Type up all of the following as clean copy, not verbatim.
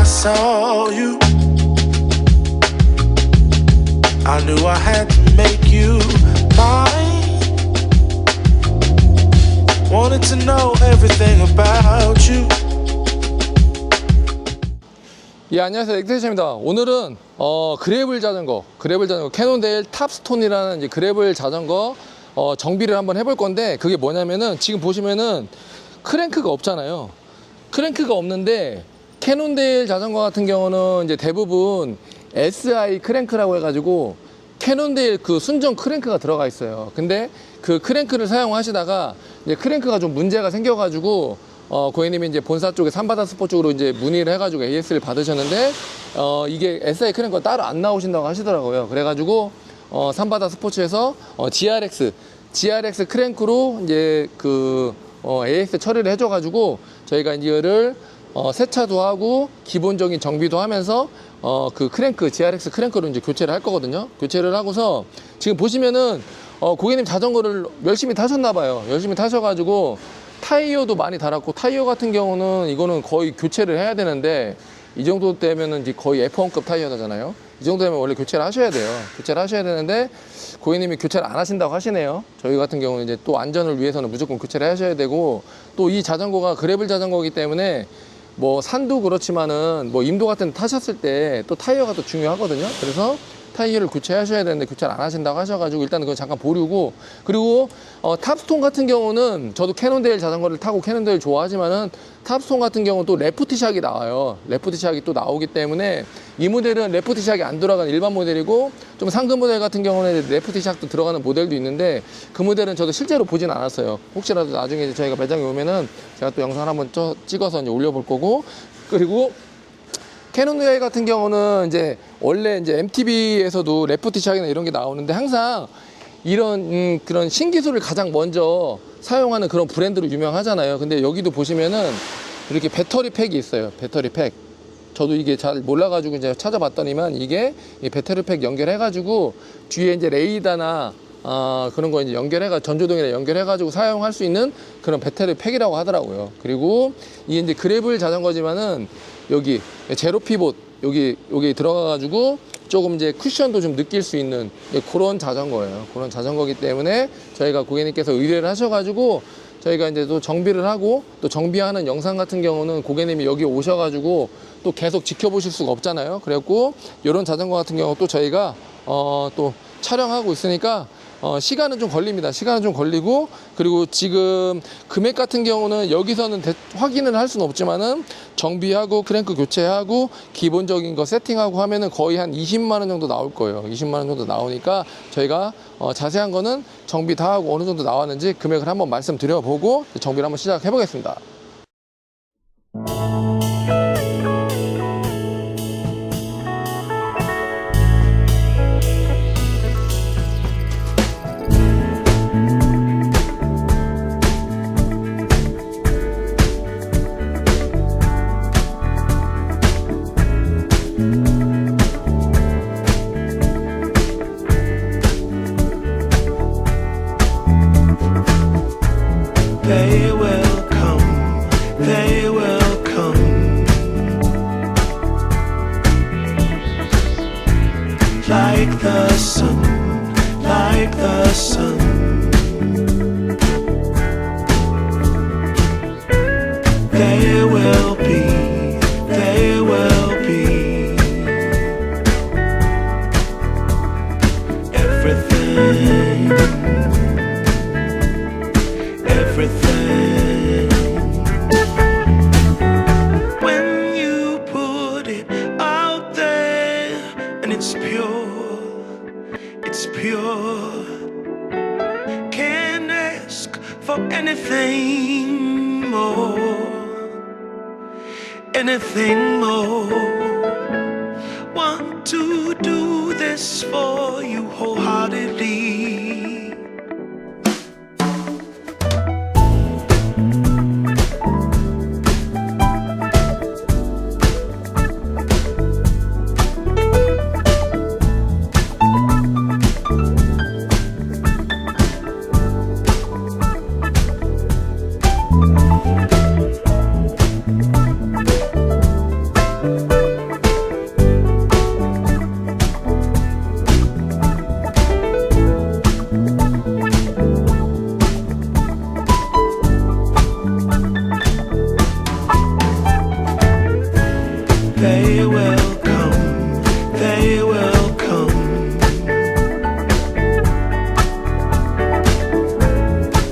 saw you, I knew I had to make you mine. Wanted to know everything about you. 예, 안녕하세요. 랙스테이션입니다. 오늘은 그래블 자전거 캐논데일 탑스톤이라는 이제 그래블 자전거 정비를 한번 해볼 건데, 그게 뭐냐면은 지금 보시면은 크랭크가 없잖아요. 크랭크가 없는데 캐논데일 자전거 같은 경우는 이제 대부분 SI 크랭크라고 해가지고 캐논데일 그 순정 크랭크가 들어가 있어요. 근데 그 크랭크를 사용하시다가 이제 크랭크가 좀 문제가 생겨가지고 고객님이 이제 본사 쪽에 삼바다 스포 쪽으로 이제 문의를 해가지고 AS를 받으셨는데, 이게 SI 크랭크가 따로 안 나오신다고 하시더라고요. 그래가지고, 삼바다 스포츠에서, GRX 크랭크로 이제 AS 처리를 해줘가지고, 저희가 이거를, 세차도 하고, 기본적인 정비도 하면서, GRX 크랭크로 이제 교체를 할 거거든요. 교체를 하고서, 지금 보시면은, 고객님 자전거를 열심히 타셨나봐요. 열심히 타셔가지고, 타이어도 많이 달았고, 타이어 같은 경우는 이거는 거의 교체를 해야 되는데, 이 정도 되면은 이제 거의 F1급 타이어잖아요. 이 정도 되면 원래 교체를 하셔야 돼요. 교체를 하셔야 되는데, 고객님이 교체를 안 하신다고 하시네요. 저희 같은 경우는 이제 또 안전을 위해서는 무조건 교체를 하셔야 되고, 또 이 자전거가 그래블 자전거이기 때문에, 뭐 산도 그렇지만은 뭐 임도 같은 데 타셨을 때 또 타이어가 또 중요하거든요. 그래서 타이어를 교체하셔야 되는데 교체를 안 하신다고 하셔가지고 일단은 그거 잠깐 보류고, 그리고 탑스톤 같은 경우는 저도 캐논데일 자전거를 타고 캐논데일 좋아하지만은 탑스톤 같은 경우는 또 레프트샥이 나와요. 레프트샥이 또 나오기 때문에 이 모델은 레프트샥이 안 들어가는 일반 모델이고, 좀 상급 모델 같은 경우는 레프트샥도 들어가는 모델도 있는데, 그 모델은 저도 실제로 보진 않았어요. 혹시라도 나중에 이제 저희가 매장에 오면은 제가 또 영상을 한번 찍어서 이제 올려볼 거고, 그리고 캐논데일 같은 경우는 이제 원래 이제 MTB에서도 레프트샥이나 이런 게 나오는데, 항상 이런 그런 신기술을 가장 먼저 사용하는 그런 브랜드로 유명하잖아요. 근데 여기도 보시면은 이렇게 배터리 팩이 있어요. 배터리 팩. 저도 이게 잘 몰라가지고 이제 찾아봤더니만 이게 이 배터리 팩 연결해가지고 뒤에 이제 레이더나 그런 거 이제 전조등이나 연결해가지고 사용할 수 있는 그런 배터리 팩이라고 하더라고요. 그리고 이게 이제 그래블 자전거지만은 여기 제로 피봇 여기 들어가가지고 조금 이제 쿠션도 좀 느낄 수 있는 그런 자전거예요. 그런 자전거기 때문에 저희가 고객님께서 의뢰를 하셔가지고 저희가 이제 또 정비를 하고, 또 정비하는 영상 같은 경우는 고객님이 여기 오셔가지고 또 계속 지켜보실 수가 없잖아요. 그래갖고 이런 자전거 같은 경우 또 저희가 또 촬영하고 있으니까 시간은 좀 걸립니다. 시간은 좀 걸리고, 그리고 지금 금액 같은 경우는 여기서는 확인을 할 수는 없지만은 정비하고 크랭크 교체하고 기본적인 거 세팅하고 하면은 거의 한 20만 원 정도 나올 거예요. 20만 원 정도 나오니까 저희가 자세한 거는 정비 다 하고 어느 정도 나왔는지 금액을 한번 말씀드려보고 정비를 한번 시작해 보겠습니다. They will come, like the sun, like the sun. They will be everything. When you put it out there and it's pure, can't ask for anything more, want to do this for you wholeheartedly.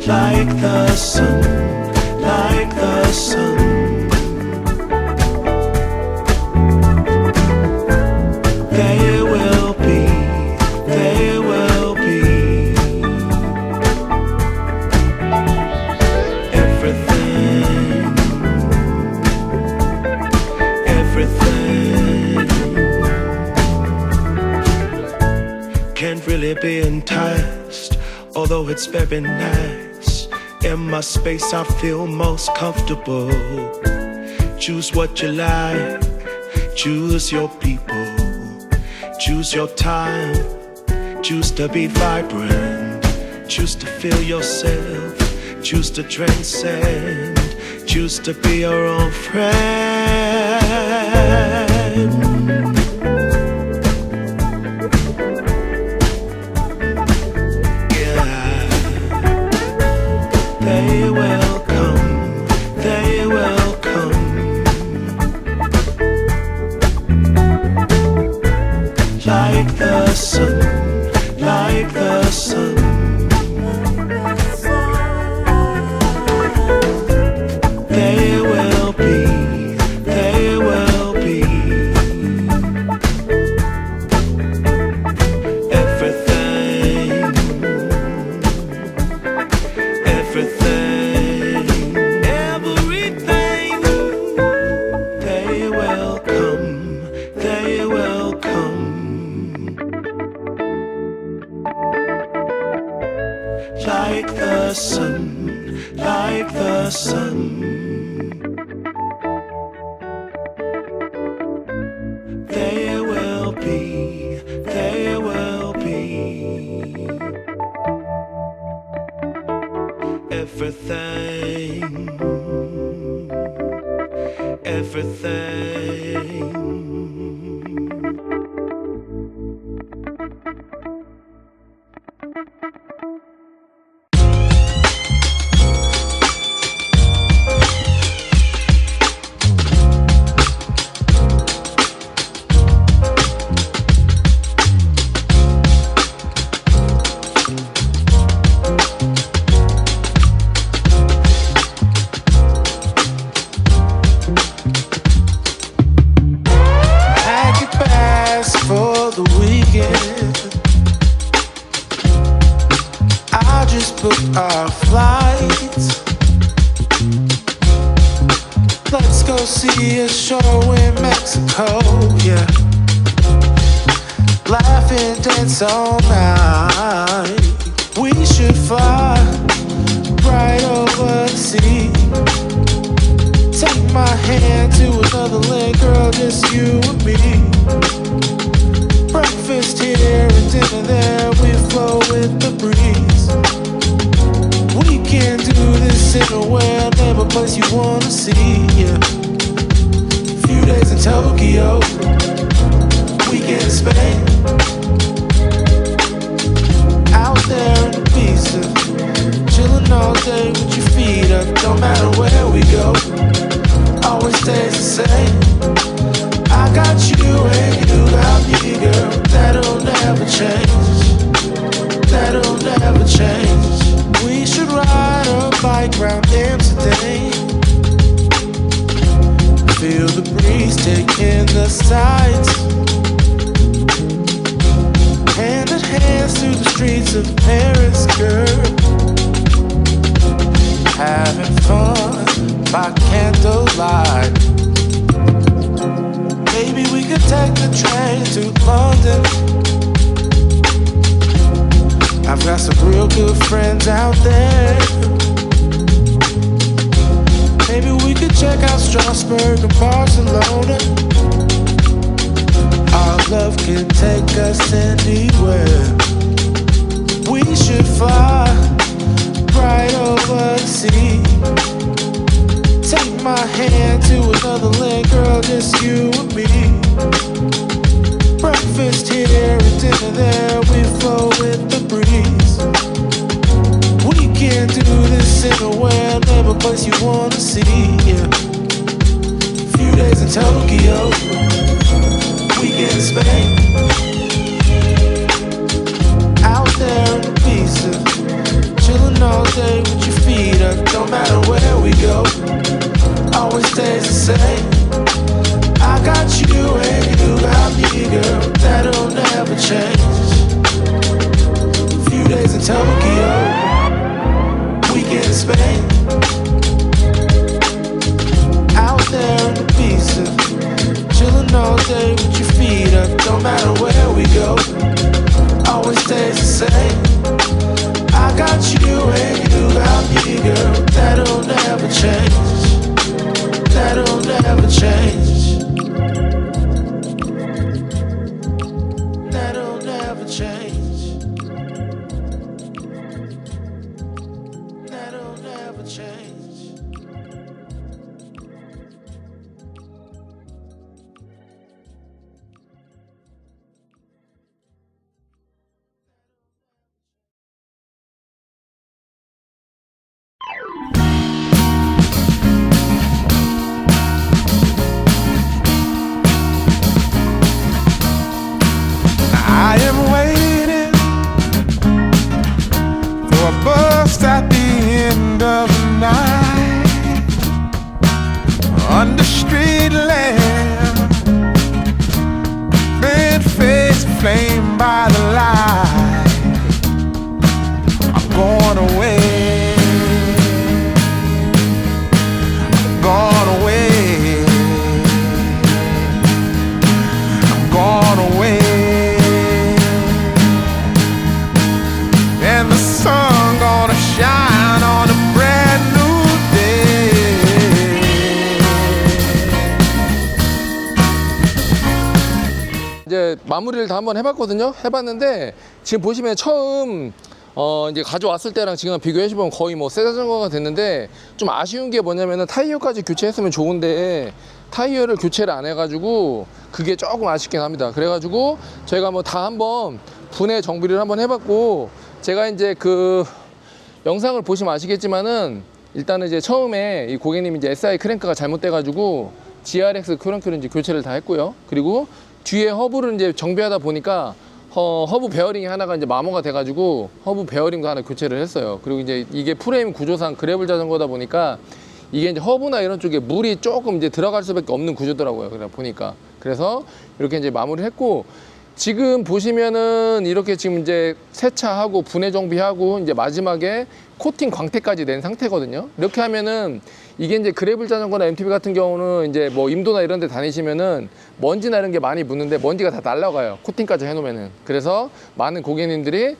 like the sun, like the sun. There will be, there will be everything, everything. Can't really be enticed, although it's very nice. In my space I feel most comfortable. Choose what you like, choose your people, choose your time, choose to be vibrant, choose to feel yourself, choose to transcend, choose to be your own friend. They will come, they will come, like the sun, like the sun. They will be, they will be everything, everything, everything. They will come, they will come, like the sun, like the sun. They will be, they will be everything, everything. Pack your bags for the weekend. I just booked our flights. Let's go see a show in Mexico, yeah. Laugh and dance all night. We should fly right over the sea. Take my hand to another land, girl, just you and me. Breakfast here and dinner there, we flow with the breeze. We can do this anywhere, name a place you wanna see, yeah. Few days in Tokyo, weekend in Spain. Out there in Ibiza, chillin' all day with your feet up. Don't matter where we go, always stays the same. I got you and you got me, girl. That'll never change, that'll never change. We should ride a bike round Amsterdam. Feel the breeze taking the sights. Hand in hand through the streets of Paris, girl. Having fun by candlelight. Maybe we could take the train to London. I've got some real good friends out there. Maybe we could check out Strasbourg and Barcelona. Our love can take us anywhere. We should fly right over the sea. Take my hand to another land, girl, just you and me. Breakfast here and dinner there, we flow with the breeze. We can do this anywhere, name a place you wanna see, yeah. Few days in Tokyo, weekend in Spain. Out there in Ibiza, chillin' chilling all day with your feet up. Don't matter where we go, always stays the same. I got you and you got me, girl. That'll never change. Few days in Tokyo, weekend in Spain. Out there in the pizza, chilling all day with your feet up. Don't matter where we go, always stays the same. I got you and you got me, girl. That'll never change. That'll never change. That'll never change. That'll never change. I am waiting for a bus at the end of the night, under street lamp, bent face flamed by the light. I'm going away, I'm going away, I'm going away. And the sun gonna shine on a brand new day. 이제 마무리를 다 한번 해봤거든요. 해봤는데 지금 보시면 처음 이제 가져왔을 때랑 지금 비교해보면 거의 뭐 새 자전거가 됐는데, 좀 아쉬운 게 뭐냐면은 타이어까지 교체했으면 좋은데 타이어를 교체를 안 해가지고 그게 조금 아쉽긴 합니다. 그래가지고 저희가 뭐 다 한번 분해 정비를 한번 해봤고, 제가 이제 그 영상을 보시면 아시겠지만은 일단은 이제 처음에 이 고객님이 이제 SI 크랭크가 잘못돼가지고 GRX 크랭크를 이제 교체를 다 했고요. 그리고 뒤에 허브를 이제 정비하다 보니까 허브 베어링이 하나가 이제 마모가 돼가지고 허브 베어링도 하나 교체를 했어요. 그리고 이제 이게 프레임 구조상 그래블 자전거다 보니까 이게 이제 허브나 이런 쪽에 물이 조금 이제 들어갈 수밖에 없는 구조더라고요. 그래 보니까. 그래서 이렇게 이제 마무리를 했고, 지금 보시면은 이렇게 지금 이제 세차하고 분해 정비하고 이제 마지막에 코팅 광택까지 낸 상태거든요. 이렇게 하면은 이게 이제 그래블 자전거나 MTB 같은 경우는 이제 뭐 임도나 이런 데 다니시면은 먼지나 이런 게 많이 묻는데 먼지가 다 날아가요. 코팅까지 해놓으면은. 그래서 많은 고객님들이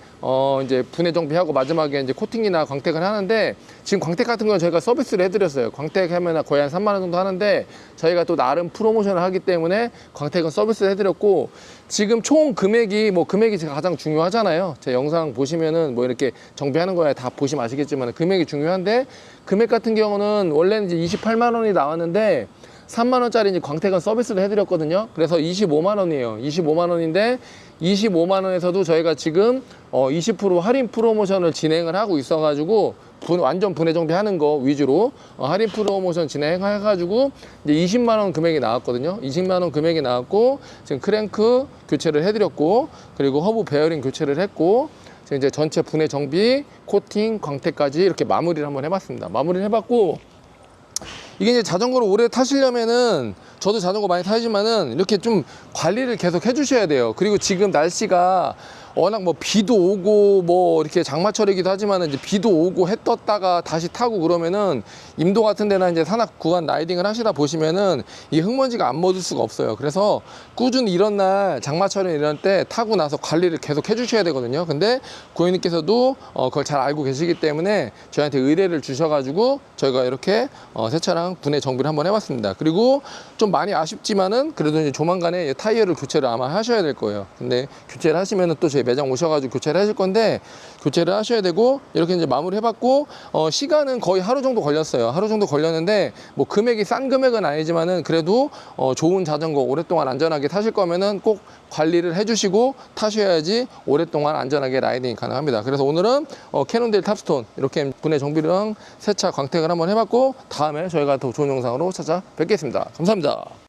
이제 분해 정비하고 마지막에 이제 코팅이나 광택을 하는데, 지금 광택 같은 건 저희가 서비스를 해드렸어요. 광택 하면 거의 한 3만 원 정도 하는데 저희가 또 나름 프로모션을 하기 때문에 광택은 서비스를 해드렸고, 지금 총 금액이 뭐 금액이 제가 가장 중요하잖아요. 제 영상 보시면은 뭐 이렇게 정비하는 거에 다 보시면 아시겠지만 금액이 중요한데, 금액 같은 경우는 원래는 이제 28만 원이 나왔는데 3만 원짜리 이제 광택은 서비스를 해드렸거든요. 그래서 25만 원이에요. 25만 원인데 25만 원에서도 저희가 지금 20% 할인 프로모션을 진행을 하고 있어가지고 완전 분해 정비하는 거 위주로 할인 프로모션 진행해가지고 이제 20만 원 금액이 나왔거든요. 20만 원 금액이 나왔고, 지금 크랭크 교체를 해드렸고, 그리고 허브 베어링 교체를 했고, 지금 이제 전체 분해 정비, 코팅, 광택까지 이렇게 마무리를 한번 해봤습니다. 마무리를 해봤고, 이게 이제 자전거를 오래 타시려면은, 저도 자전거 많이 타지만은 이렇게 좀 관리를 계속 해주셔야 돼요. 그리고 지금 날씨가 워낙 뭐 비도 오고 뭐 이렇게 장마철이기도 하지만은 이제 비도 오고 해 떴다가 다시 타고 그러면은 임도 같은 데나 이제 산악 구간 라이딩을 하시다 보시면은 이 흙먼지가 안 묻을 수가 없어요. 그래서 꾸준히 이런 날 장마철에 이런 때 타고 나서 관리를 계속 해주셔야 되거든요. 근데 고객님께서도 그걸 잘 알고 계시기 때문에 저희한테 의뢰를 주셔가지고 저희가 이렇게 세차랑 분해 정비를 한번 해봤습니다. 그리고 좀 많이 아쉽지만은 그래도 이제 조만간에 타이어를 교체를 아마 하셔야 될 거예요. 근데 교체를 하시면은 또 저희 매장 오셔가지고 교체를 하실 건데, 교체를 하셔야 되고, 이렇게 이제 마무리 해봤고, 시간은 거의 하루 정도 걸렸어요. 하루 정도 걸렸는데 뭐 금액이 싼 금액은 아니지만은 그래도 좋은 자전거 오랫동안 안전하게 타실 거면은 꼭 관리를 해주시고 타셔야지 오랫동안 안전하게 라이딩이 가능합니다. 그래서 오늘은 캐논데일 탑스톤 이렇게 분해 정비랑 세차 광택을 한번 해봤고, 다음에 저희가 더 좋은 영상으로 찾아뵙겠습니다. 감사합니다.